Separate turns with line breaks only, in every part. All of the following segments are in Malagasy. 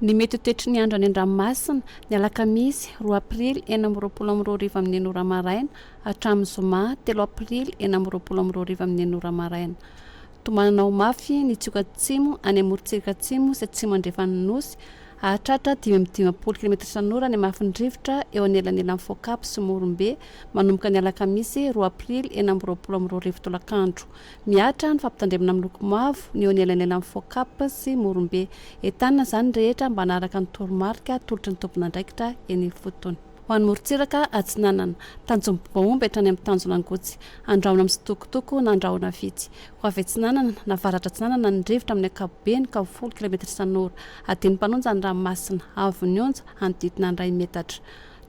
Ny mety toetry ny andro any an-dranomasina ny alakamisy 2 aprily 4:20 amin'ny ora maraina hatramin'ny zoma 3 aprily 4:20 amin'ny ora maraina. Tomanana ho mafy ny tsioka atsimo any amorontsiraka atsimo sy atsimo andrefan'ny nosy ahatratra 5:20 km/h ny mafindrivotra eo anelanelan'ny Fokapa sy Morombe manomboka ny alakamisy 2 aprily 4:20 tolakandro. Miatra ny fampitandremana amin'ny loko mavo ny eo anelanelan'ny Fokapa sy Morombe. Entanina izany rehetra mba hanaraka ny toromarika tolotry ny tompon'andraikitra eny fotony. Ho an'ny morontsiraka atsinanana tanjom-baomby hatrany amin'ny tanjonangotsy andraona amin'ny sitokotoko na andraona vitsy. Ho avy atsinanana na varatra atsinanana ny rivotra amin'ny ankapobeny ka 10 km/h adiny mpanonja ny ranomasina avy onja anodidina ny 2 metatra.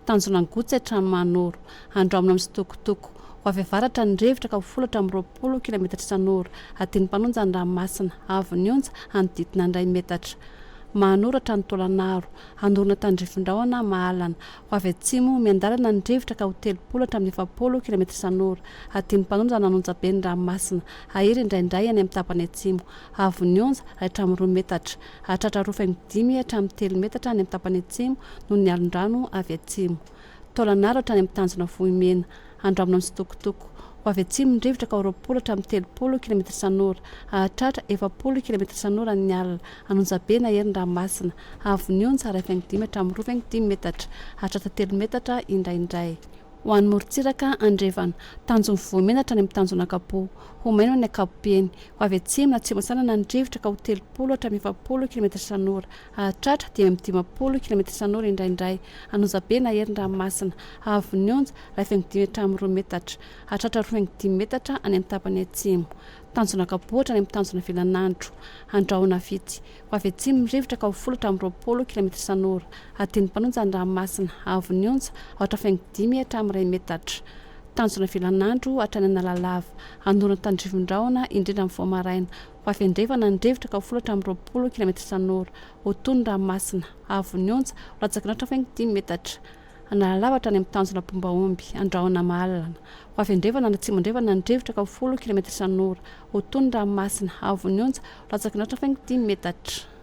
Tanjonangotsy hatrany manoro andraona amin'ny sitokotoko. Ho avy avaratra ny rivotra ka 10 km/h adiny mpanonja ny ranomasina avy onja anodidina ny 2 metatra. Mahanoratra ny tolanaro andorona tandrifondraona mahalana. Ho avy atsimo miandalana ny rivotra ka 30 km/h adiny mpanonja nanonja be ny ranomasina ahiry indraindray any amin'ny tapany atsimo avy onja hatramin'ny 2 metatra hahatratra 2.5 hatramin'ny 3 metatra any amin'ny tapany atsimo noho ny alondrano avy atsimo. Tolanaro hatrany amin'ny tanjona vohimena andramina amin'ny sitokotoko. Ho avy atsimo ny rivotra ka 20 hatramin'ny 30 km/h ahatratra 40 km/h ny alina anonja be na hery ny ranomasina avy onja 1.5 hatramin'ny 2.5 metatra hahatratra 3 metatra indraindray. Ho an'ny morontsiraka andrevana tanjona vohimena hatrany amin'ny tanjona kapo ho maino ny ankapobeny. Ho avy atsimo na atsimo sanana ny rivotra ka 30 hatramin'ny 40 km/h ahatratra 5:20 km/h indraindray anonja be na hery ny ranomasina avy onja 1.5 hatramin'ny 2 metatra hahatratra 2.5 metatra any amin'ny tapany atsimo. Tanjona kapohatra any amin'ny tanjona vilanandro andraona vitsy. Ho avy atsimo ny rivotra ka 10 hatramin'ny 20 km/h adiny mpanonja ny ranomasina avy onja 8.5 hatramin'ny 2 metatra. Tanjona vilanandro hatrany analalava andorona tandrifondraona indrindra amin'ny voamaraina. Ho avy andrefana ny rivotra ka 10 hatramin'ny 20 km/h otony ranomasina avy onja latsaka 8.5 metatra. Analalava hatrany amin'ny tanjona pombaomby andraona mahalana. Ho avy andrefana na atsimo andrefana ny rivotra ka 10 km/h otony ranomasina avy onja latsaka 8.5 metatra.